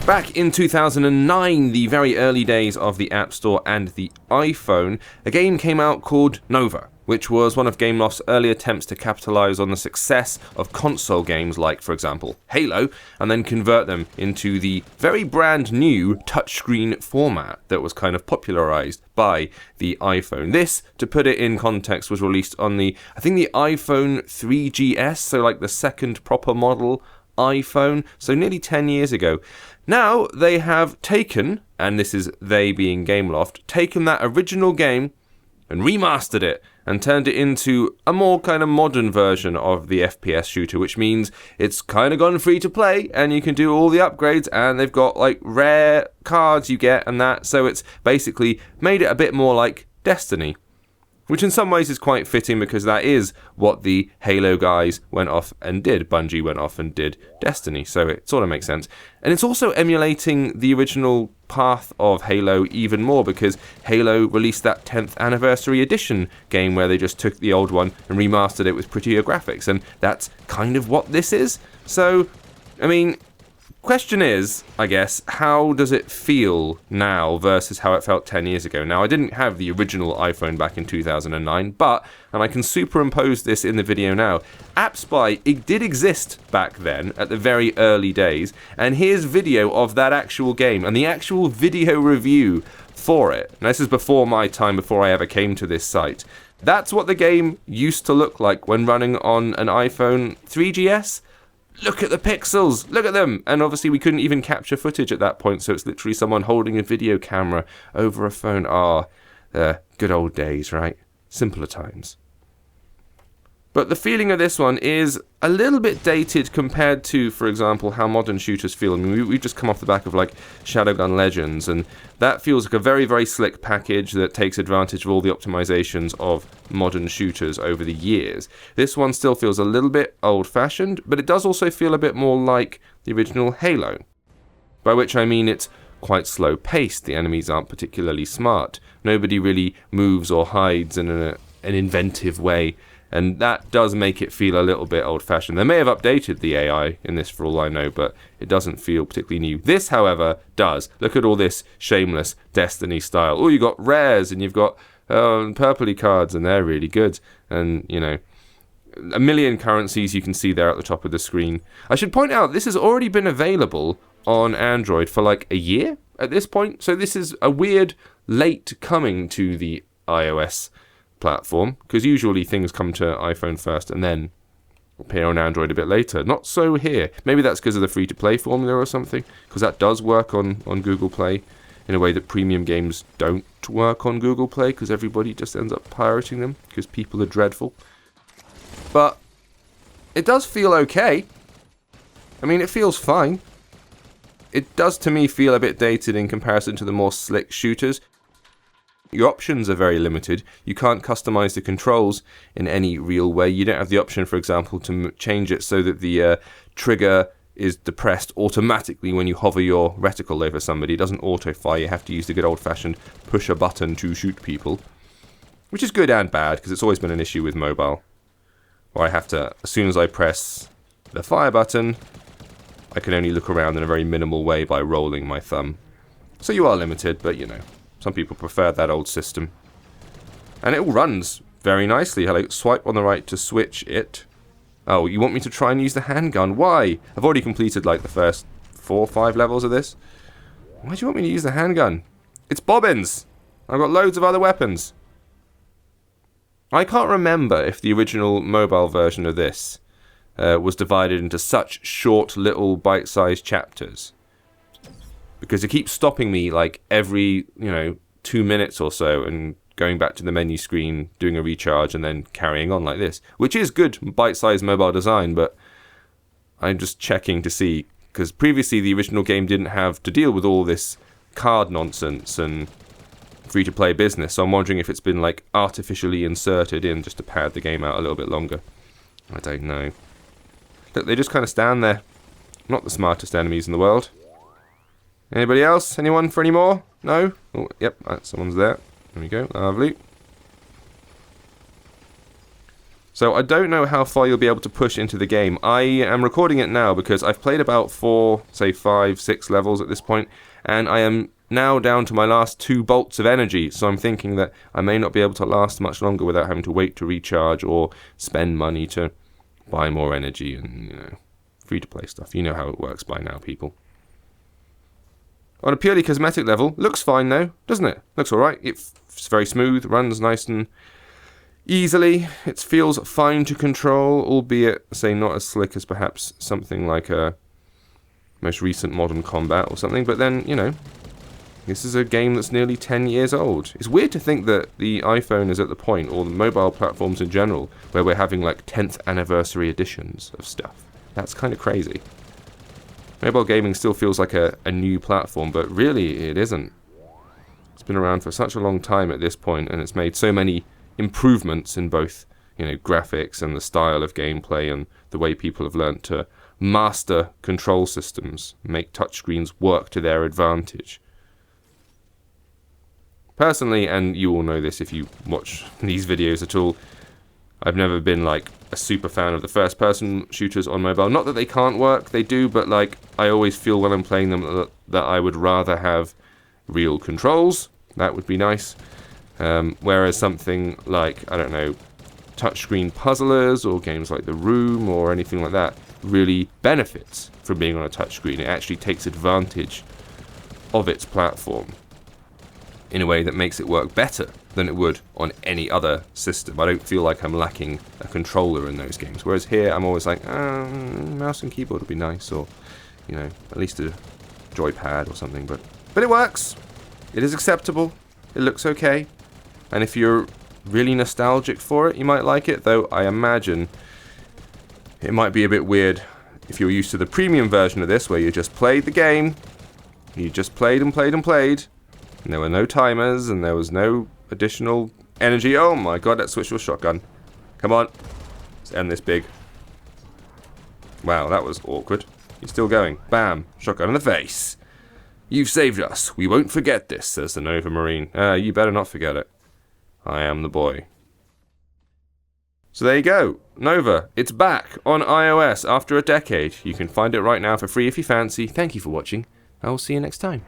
Back in 2009, the very early days of the App Store and the iPhone, a game came out called N.O.V.A, which was one of Gameloft's early attempts to capitalize on the success of console games like, for example, Halo, and then convert them into the very brand new touchscreen format that was kind of popularized by the iPhone. This, to put it in context, was released on the iPhone 3GS, so like the second proper model iPhone, so nearly 10 years ago. Now they have taken, and this is they being Gameloft, taken that original game and remastered it and turned it into a more kind of modern version of the FPS shooter, which means it's kind of gone free to play and you can do all the upgrades, and they've got like rare cards you get and that, so it's basically made it a bit more like Destiny. Which in some ways is quite fitting because that is what the Halo guys went off and did. Bungie went off and did Destiny, so it sort of makes sense. And it's also emulating the original path of Halo even more because Halo released that 10th anniversary edition game where they just took the old one and remastered it with prettier graphics, and that's kind of what this is. So, I mean, question is, I guess, how does it feel now versus how it felt 10 years ago? Now, I didn't have the original iPhone back in 2009, and I can superimpose this in the video now, App Spy, it did exist back then, at the very early days, and here's video of that actual game, and the actual video review for it. Now, this is before my time, before I ever came to this site. That's what the game used to look like when running on an iPhone 3GS. Look at the pixels, look at them. And obviously we couldn't even capture footage at that point, so it's literally someone holding a video camera over a phone. Good old days, right? Simpler times. But the feeling of this one is a little bit dated compared to, for example, how modern shooters feel. I mean, we've just come off the back of like Shadowgun Legends, and that feels like a very, very slick package that takes advantage of all the optimizations of modern shooters over the years. This one still feels a little bit old-fashioned, but it does also feel a bit more like the original Halo. By which I mean it's quite slow-paced, the enemies aren't particularly smart, nobody really moves or hides in an inventive way. And that does make it feel a little bit old-fashioned. They may have updated the AI in this for all I know, but it doesn't feel particularly new. This, however, does. Look at all this shameless Destiny style. Oh, you've got rares, and you've got purpley cards, and they're really good. And, you know, a million currencies you can see there at the top of the screen. I should point out, this has already been available on Android for like a year at this point. So this is a weird late coming to the iOS platform, because usually things come to iPhone first and then appear on Android a bit later. Not so here. Maybe that's because of the free-to-play formula or something, because that does work on Google Play in a way that premium games don't work on Google Play, because everybody just ends up pirating them, because people are dreadful. But it does feel okay. I mean, it feels fine. It does, to me, feel a bit dated in comparison to the more slick shooters. Your options are very limited. You can't customize the controls in any real way. You don't have the option, for example, to change it so that the trigger is depressed automatically when you hover your reticle over somebody. It doesn't auto-fire. You have to use the good old-fashioned push a button to shoot people, which is good and bad, because it's always been an issue with mobile, where I have to, as soon as I press the fire button, I can only look around in a very minimal way by rolling my thumb. So you are limited, but you know, some people prefer that old system. And it all runs very nicely. I swipe on the right to switch it. Oh, you want me to try and use the handgun? Why? I've already completed like the first 4 or 5 levels of this. Why do you want me to use the handgun? It's bobbins! I've got loads of other weapons. I can't remember if the original mobile version of this was divided into such short little bite-sized chapters. Because it keeps stopping me like every, 2 minutes or so and going back to the menu screen, doing a recharge and then carrying on like this. Which is good bite-sized mobile design, but I'm just checking to see, because previously the original game didn't have to deal with all this card nonsense and free-to-play business, so I'm wondering if it's been like artificially inserted in just to pad the game out a little bit longer. I don't know. Look, they just kind of stand there. Not the smartest enemies in the world. Anybody else? Anyone for any more? No? Oh, yep, someone's there. There we go, lovely. So I don't know how far you'll be able to push into the game. I am recording it now because I've played about 4, say 5, 6 levels at this point, and I am now down to my last 2 bolts of energy, so I'm thinking that I may not be able to last much longer without having to wait to recharge or spend money to buy more energy and, free-to-play stuff. You know how it works by now, people. On a purely cosmetic level, looks fine though, doesn't it? Looks alright. It's very smooth, runs nice and easily. It feels fine to control, albeit, say, not as slick as perhaps something like a most recent Modern Combat or something, but then, this is a game that's nearly 10 years old. It's weird to think that the iPhone is at the point, or the mobile platforms in general, where we're having like 10th anniversary editions of stuff. That's kind of crazy. Mobile gaming still feels like a new platform, but really it isn't. It's been around for such a long time at this point, and it's made so many improvements in both, graphics and the style of gameplay and the way people have learnt to master control systems, make touchscreens work to their advantage. Personally, and you all know this if you watch these videos at all, I've never been like a super fan of the first-person shooters on mobile. Not that they can't work, they do, but like I always feel when I'm playing them that I would rather have real controls. That would be nice. Whereas something like, I don't know, touchscreen puzzlers or games like The Room or anything like that really benefits from being on a touchscreen. It actually takes advantage of its platform in a way that makes it work better than it would on any other system. I don't feel like I'm lacking a controller in those games. Whereas here, I'm always like, mouse and keyboard would be nice, or, at least a joypad or something. But it works. It is acceptable. It looks okay. And if you're really nostalgic for it, you might like it. Though I imagine it might be a bit weird if you're used to the premium version of this, where you just played the game, you just played and played and played, and there were no timers, and there was no additional energy. Oh my god, let's switch to a shotgun. Come on. Let's end this big. Wow, that was awkward. He's still going. Bam. Shotgun in the face. You've saved us. We won't forget this, says the N.O.V.A Marine. You better not forget it. I am the boy. So there you go. N.O.V.A. It's back on iOS after a decade. You can find it right now for free if you fancy. Thank you for watching. I will see you next time.